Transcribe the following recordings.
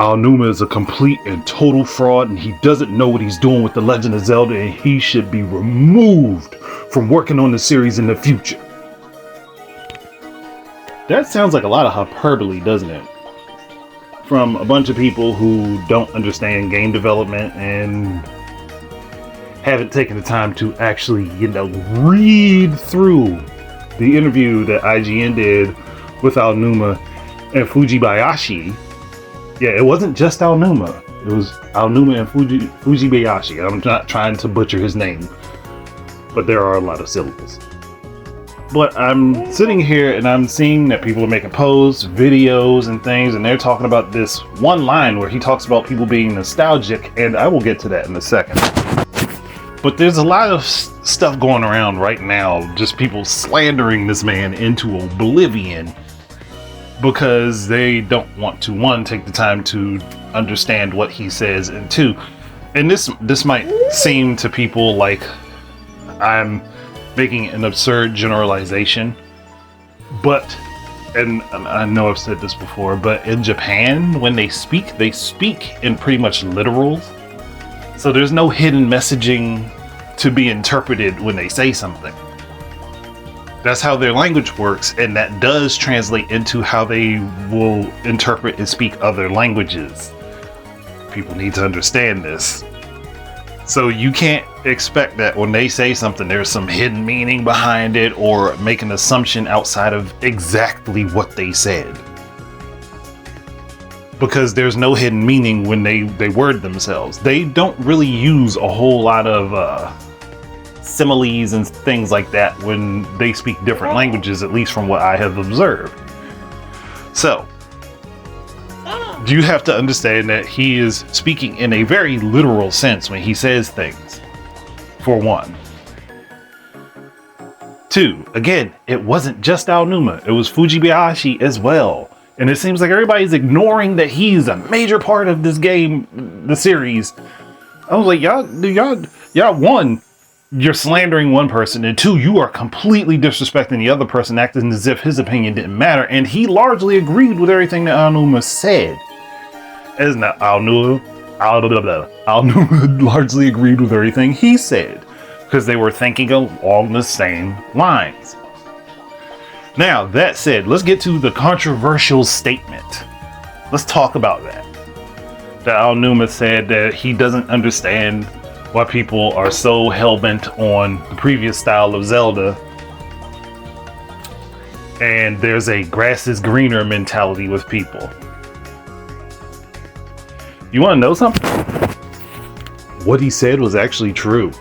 Aonuma is a complete and total fraud, and he doesn't know what he's doing with The Legend of Zelda, and he should be removed from working on the series in the future. That sounds like a lot of hyperbole, doesn't it? From a bunch of people who don't understand game development and haven't taken the time to actually, read through the interview that IGN did with Aonuma and Fujibayashi. Yeah, it wasn't just Aonuma. It was Aonuma and Fujibayashi. I'm not trying to butcher his name, but there are a lot of syllables. But I'm sitting here and I'm seeing that people are making posts, videos, and things, and they're talking about this one line where he talks about people being nostalgic, and I will get to that in a second. But there's a lot of stuff going around right now, just people slandering this man into oblivion because they don't want to, one, take the time to understand what he says, and two, and this might seem to people like I'm making an absurd generalization, but, and I know I've said this before, but in Japan, when they speak in pretty much literals. So there's no hidden messaging to be interpreted when they say something. That's how their language works, and that does translate into how they will interpret and speak other languages. People need to understand this. So you can't expect that when they say something, there's some hidden meaning behind it or make an assumption outside of exactly what they said. Because there's no hidden meaning when they word themselves. They don't really use a whole lot of similes and things like that when they speak different languages, at least from what I have observed. So, you have to understand that he is speaking in a very literal sense when he says things, for one. Two, again, it wasn't just Aonuma, it was Fujibayashi as well. And it seems like everybody's ignoring that he's a major part of this game, the series. I was like, y'all, one, you're slandering one person, and two, you are completely disrespecting the other person, acting as if his opinion didn't matter. And he largely agreed with everything that Aonuma said. As not Aonuma largely agreed with everything he said, because they were thinking along the same lines. Now, that said, let's get to the controversial statement. Let's talk about that. That Aonuma said that he doesn't understand why people are so hell-bent on the previous style of Zelda. And there's a grass is greener mentality with people. You want to know something? What he said was actually true.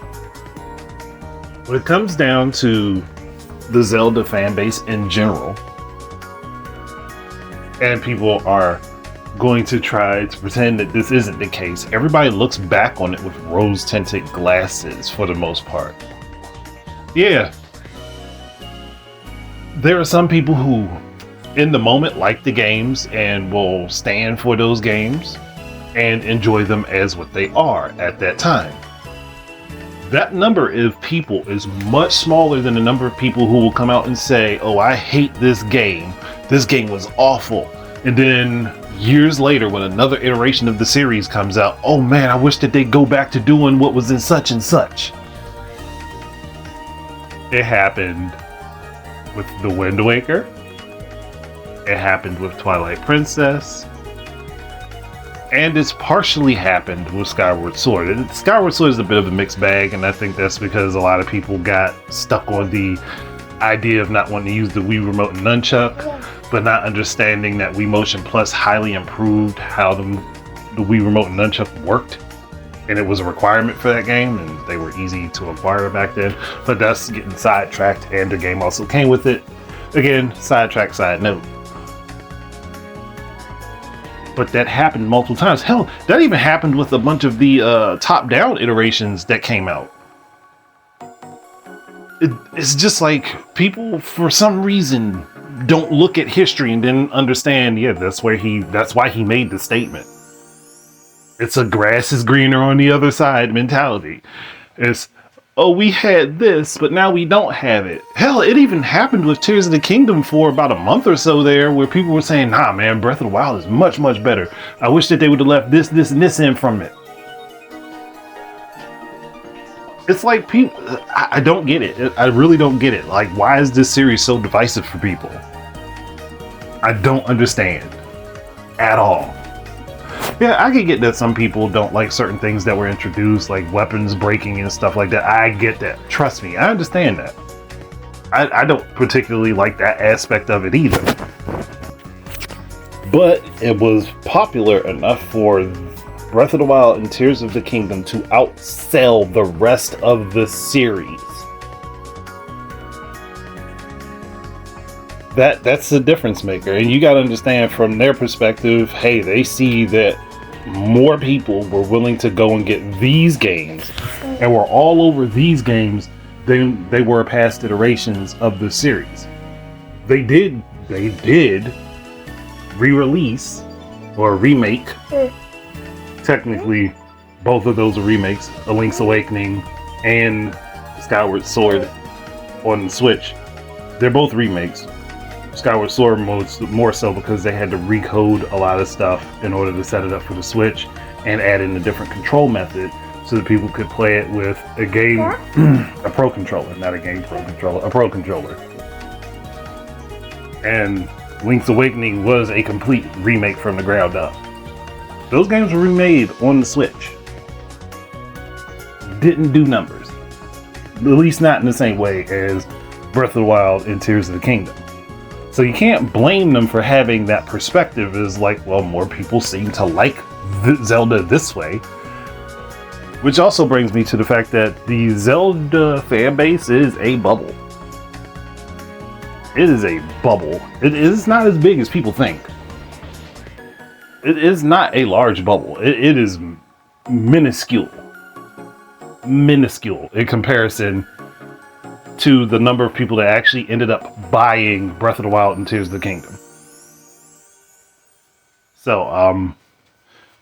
When it comes down to the Zelda fan base in general, and people are going to try to pretend that this isn't the case, everybody looks back on it with rose-tinted glasses for the most part. Yeah, there are some people who in the moment like the games and will stand for those games and enjoy them as what they are at that time. That number of people is much smaller than the number of people who will come out and say, oh, I hate this game. This game was awful. And then years later, when another iteration of the series comes out, oh man, I wish that they'd go back to doing what was in such and such. It happened with The Wind Waker. It happened with Twilight Princess. And it's partially happened with Skyward Sword. Skyward Sword is a bit of a mixed bag, and I think that's because a lot of people got stuck on the idea of not wanting to use the Wii Remote and Nunchuck, but not understanding that Wii Motion Plus highly improved how the Wii Remote and Nunchuck worked. And it was a requirement for that game, and they were easy to acquire back then. But that's getting sidetracked, and the game also came with it. Again, sidetrack, side note. But that happened multiple times. Hell, that even happened with a bunch of the top-down iterations that came out. It's just like people, for some reason, don't look at history and then understand, yeah, that's why he made the statement. It's a grass is greener on the other side mentality. It's, oh, we had this, but now we don't have it. Hell, it even happened with Tears of the Kingdom for about a month or so there, where people were saying, nah, man, Breath of the Wild is much, much better. I wish that they would have left this, this, and this in from it. It's like, people, I don't get it. I really don't get it. Like, why is this series so divisive for people? I don't understand at all. Yeah, I can get that some people don't like certain things that were introduced, like weapons breaking and stuff like that. I get that. Trust me, I understand that. I don't particularly like that aspect of it either. But it was popular enough for Breath of the Wild and Tears of the Kingdom to outsell the rest of the series. That's the difference maker. And you got to understand from their perspective, hey, they see that more people were willing to go and get these games and were all over these games than they were past iterations of the series. They did re-release or remake. Technically, both of those are remakes, A Link's Awakening and Skyward Sword on the Switch. They're both remakes. Skyward Sword more so because they had to recode a lot of stuff in order to set it up for the Switch and add in a different control method so that people could play it with a game, a pro controller, not a game pro controller, a pro controller. And Link's Awakening was a complete remake from the ground up. Those games were remade on the Switch. Didn't do numbers. At least not in the same way as Breath of the Wild and Tears of the Kingdom. So you can't blame them for having that perspective as like, well, more people seem to like Zelda this way. Which also brings me to the fact that the Zelda fan base is a bubble. It is a bubble. It is not as big as people think. It is not a large bubble. It is minuscule. Minuscule in comparison to the number of people that actually ended up buying Breath of the Wild and Tears of the Kingdom. So,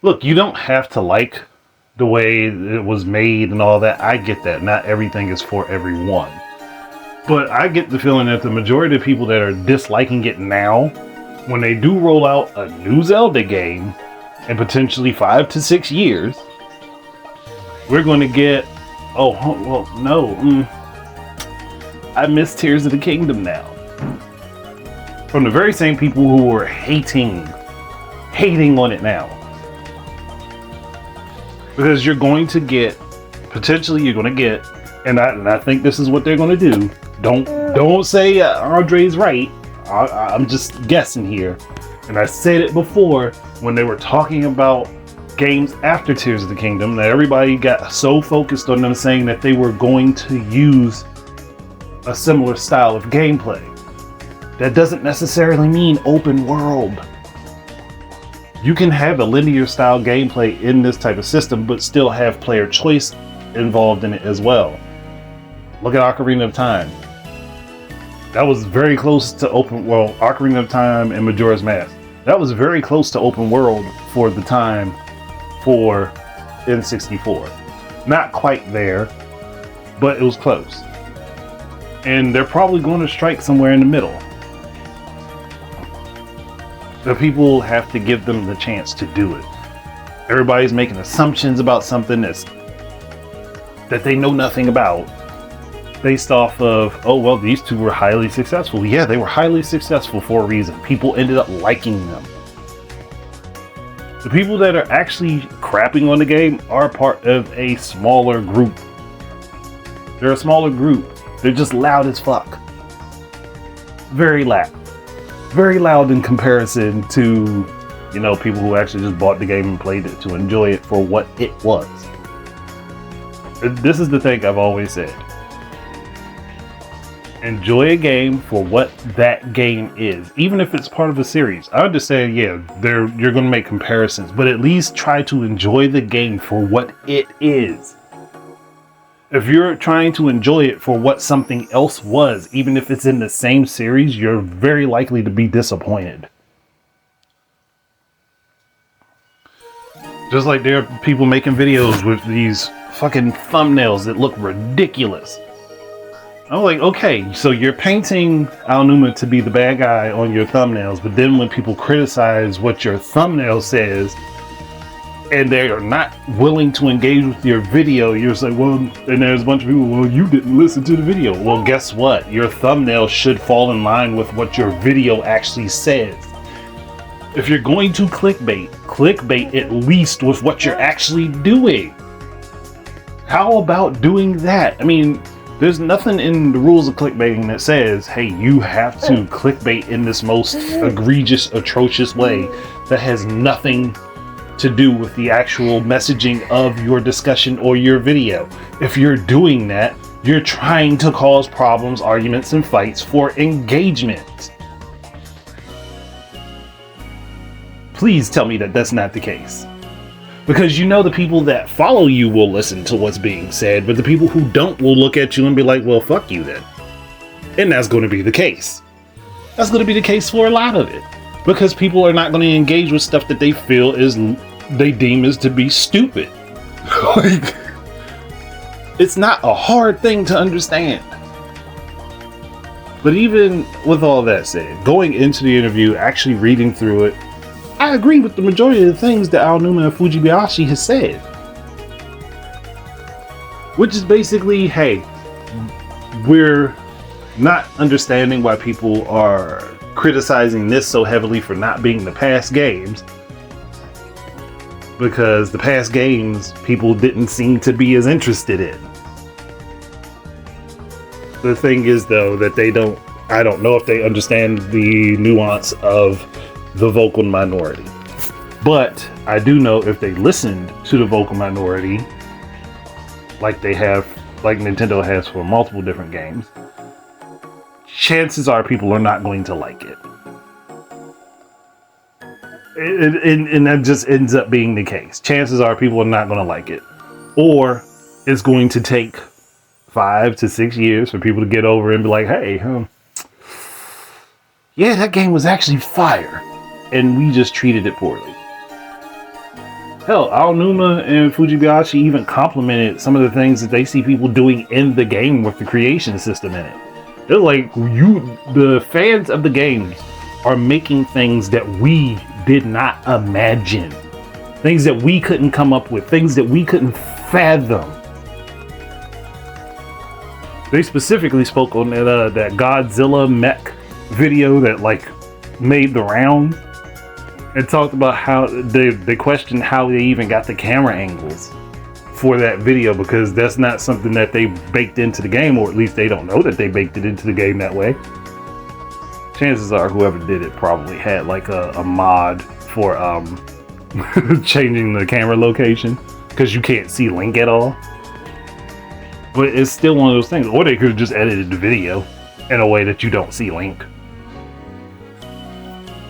look, you don't have to like the way it was made and all that. I get that. Not everything is for everyone. But I get the feeling that the majority of people that are disliking it now, when they do roll out a new Zelda game in potentially 5 to 6 years, we're going to get, oh, well, no, I miss Tears of the Kingdom now. From the very same people who were hating on it now. Because you're going to get, potentially you're going to get, and I think this is what they're going to do. Don't say Andre's right. I'm just guessing here. And I said it before when they were talking about games after Tears of the Kingdom, that everybody got so focused on them saying that they were going to use a similar style of gameplay. That doesn't necessarily mean open world. You can have a linear style gameplay in this type of system, but still have player choice involved in it as well. Look at Ocarina of Time. That was very close to open world. Ocarina of Time and Majora's Mask. That was very close to open world for the time for N64. Not quite there, but it was close. And they're probably going to strike somewhere in the middle. The people have to give them the chance to do it. Everybody's making assumptions about something that they know nothing about, based off of, oh, well, these two were highly successful. Yeah, they were highly successful for a reason. People ended up liking them. The people that are actually crapping on the game are part of a smaller group. They're a smaller group. They're just loud as fuck. Very loud. Very loud in comparison to, you know, people who actually just bought the game and played it to enjoy it for what it was. This is the thing I've always said. Enjoy a game for what that game is, even if it's part of a series. I understand, yeah, you're going to make comparisons, but at least try to enjoy the game for what it is. If you're trying to enjoy it for what something else was, even if it's in the same series, you're very likely to be disappointed. Just like there are people making videos with these fucking thumbnails that look ridiculous. I'm like, okay, so you're painting Aonuma to be the bad guy on your thumbnails, but then when people criticize what your thumbnail says and they are not willing to engage with your video, you're just like, well, and there's a bunch of people, well, you didn't listen to the video. Well, guess what? Your thumbnail should fall in line with what your video actually says. If you're going to clickbait at least with what you're actually doing. How about doing that? I mean, there's nothing in the rules of clickbaiting that says, hey, you have to clickbait in this most egregious, atrocious way that has nothing to do with the actual messaging of your discussion or your video. If you're doing that, you're trying to cause problems, arguments, and fights for engagement. Please tell me that that's not the case. Because you know the people that follow you will listen to what's being said, but the people who don't will look at you and be like, well, fuck you then. And that's going to be the case. That's going to be the case for a lot of it. Because people are not going to engage with stuff that they feel they deem as to be stupid. Like, it's not a hard thing to understand. But even with all that said, going into the interview, actually reading through it, I agree with the majority of the things that Aonuma and Fujibayashi has said. Which is basically, hey, we're not understanding why people are criticizing this so heavily for not being the past games. Because the past games, people didn't seem to be as interested in. The thing is, though, that I don't know if they understand the nuance of the vocal minority. But I do know if they listened to the vocal minority, like Nintendo has for multiple different games, chances are people are not going to like it. And that just ends up being the case. Chances are people are not going to like it. Or it's going to take 5 to 6 years for people to get over and be like, hey, yeah, that game was actually fire. And we just treated it poorly. Hell, Aonuma and Fujibayashi even complimented some of the things that they see people doing in the game with the creation system in it. They're like, the fans of the games are making things that we did not imagine. Things that we couldn't come up with. Things that we couldn't fathom. They specifically spoke on that Godzilla mech video that made the rounds. And talked about how they questioned how they even got the camera angles for that video, because that's not something that they baked into the game, or at least they don't know that they baked it into the game that way. Chances are whoever did it probably had a mod for changing the camera location, because you can't see Link at all. But it's still one of those things. Or they could have just edited the video in a way that you don't see Link.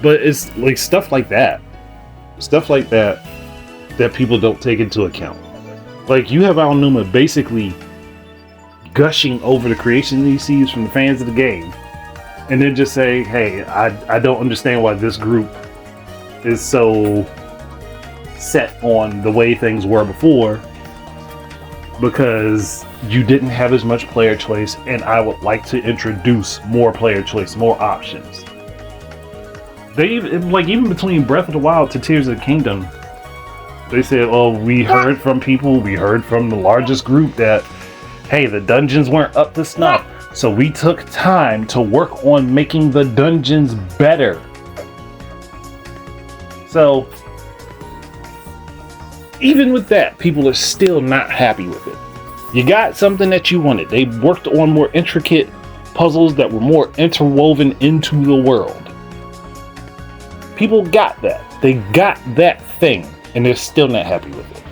But it's like stuff like that that people don't take into account. Like, you have Aonuma basically gushing over the creation he sees from the fans of the game, and then just say, hey, I don't understand why this group is so set on the way things were before, because you didn't have as much player choice, and I would like to introduce more player choice, more options. They even between Breath of the Wild to Tears of the Kingdom, they said, oh, we heard from the largest group that, hey, the dungeons weren't up to snuff, so we took time to work on making the dungeons better. So even with that, people are still not happy with it. You got something that you wanted. They worked on more intricate puzzles that were more interwoven into the world. People got that. They got that thing, and they're still not happy with it.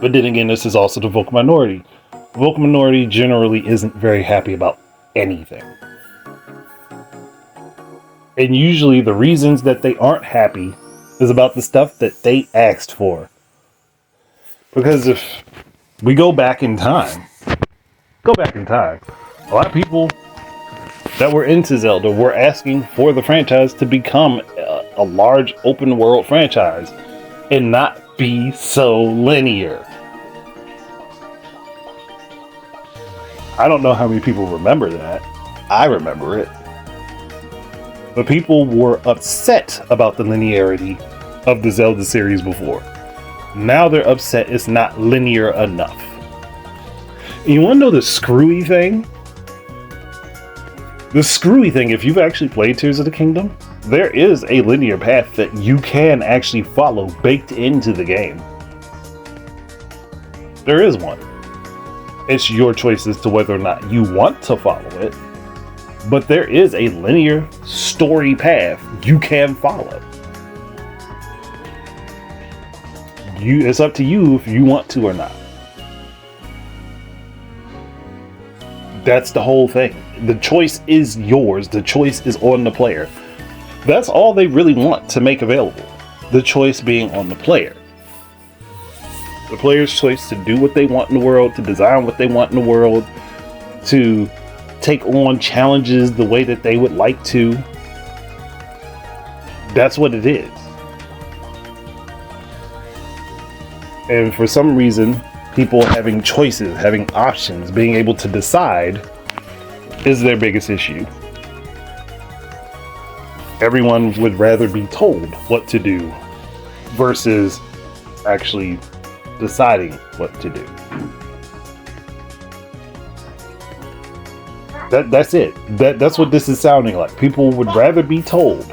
But then again, this is also the vocal minority. The vocal minority generally isn't very happy about anything. And usually the reasons that they aren't happy is about the stuff that they asked for. Because if we go back in time, a lot of people that were into Zelda were asking for the franchise to become a large open world franchise and not be so linear. I don't know how many people remember that. I remember it. But people were upset about the linearity of the Zelda series before. Now they're upset it's not linear enough. And you want to know the screwy thing? The screwy thing, if you've actually played Tears of the Kingdom, there is a linear path that you can actually follow baked into the game. There is one. It's your choice as to whether or not you want to follow it. But there is a linear story path you can follow. It's up to you if you want to or not. That's the whole thing. The choice is yours. The choice is on the player. That's all they really want to make available. The choice being on the player. The player's choice to do what they want in the world, to design what they want in the world, to take on challenges the way that they would like to. That's what it is. And for some reason, people having choices, having options, being able to decide is their biggest issue. Everyone would rather be told what to do versus actually deciding what to do. That's it. That's what this is sounding like. People would rather be told,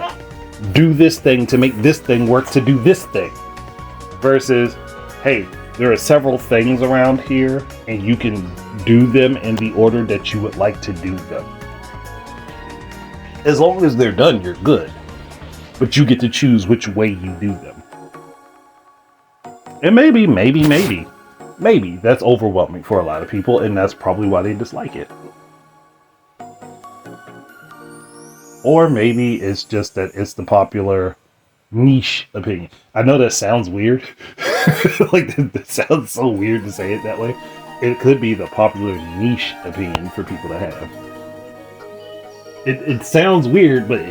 do this thing to make this thing work to do this thing, versus, hey, there are several things around here and you can do them in the order that you would like to do them. As long as they're done, you're good. But you get to choose which way you do them. And maybe that's overwhelming for a lot of people, and that's probably why they dislike it. Or maybe it's just that it's the popular niche opinion. I know that sounds weird. Like, that sounds so weird to say it that way. It could be the popular niche opinion for people to have. It sounds weird, but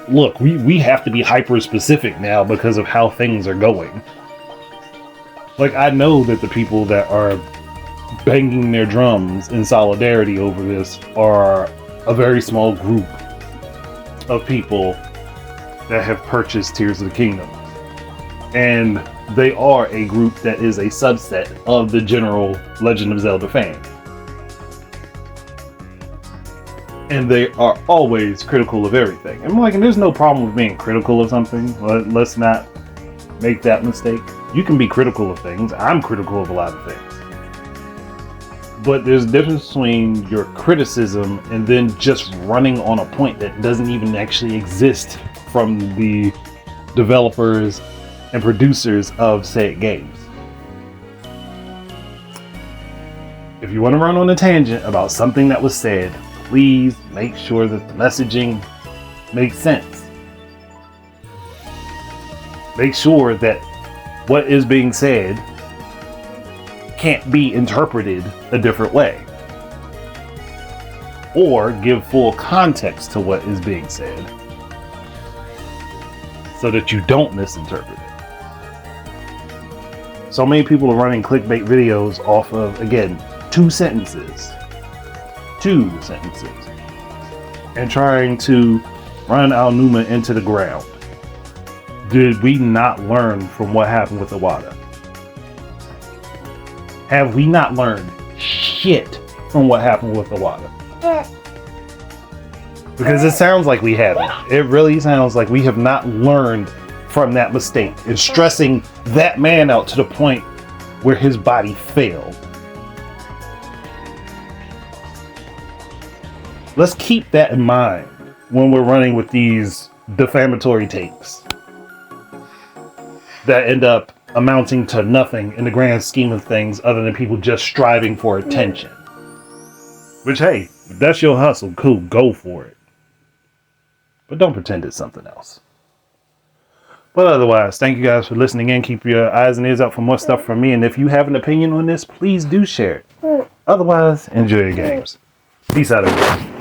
look, we have to be hyper specific now because of how things are going. Like, I know that the people that are banging their drums in solidarity over this are a very small group of people that have purchased Tears of the Kingdom. And they are a group that is a subset of the general Legend of Zelda fan. And they are always critical of everything. I'm like, and there's no problem with being critical of something. Let's not make that mistake. You can be critical of things. I'm critical of a lot of things. But there's a difference between your criticism and then just running on a point that doesn't even actually exist from the developers and producers of said games. If you want to run on a tangent about something that was said, please make sure that the messaging makes sense. Make sure that what is being said can't be interpreted a different way. Or give full context to what is being said so that you don't misinterpret it. So many people are running clickbait videos off of, again, two sentences, and trying to run Aonuma into the ground. Did we not learn from what happened with Iwata? Have we not learned shit from what happened with Iwata? Because it sounds like we haven't. It really sounds like we have not learned from that mistake and stressing that man out to the point where his body failed. Let's keep that in mind when we're running with these defamatory takes that end up amounting to nothing in the grand scheme of things other than people just striving for attention. Which, hey, if that's your hustle, cool, go for it. But don't pretend it's something else. But otherwise, thank you guys for listening in. Keep your eyes and ears out for more stuff from me. And if you have an opinion on this, please do share it. Otherwise, enjoy your games. Peace out, everybody.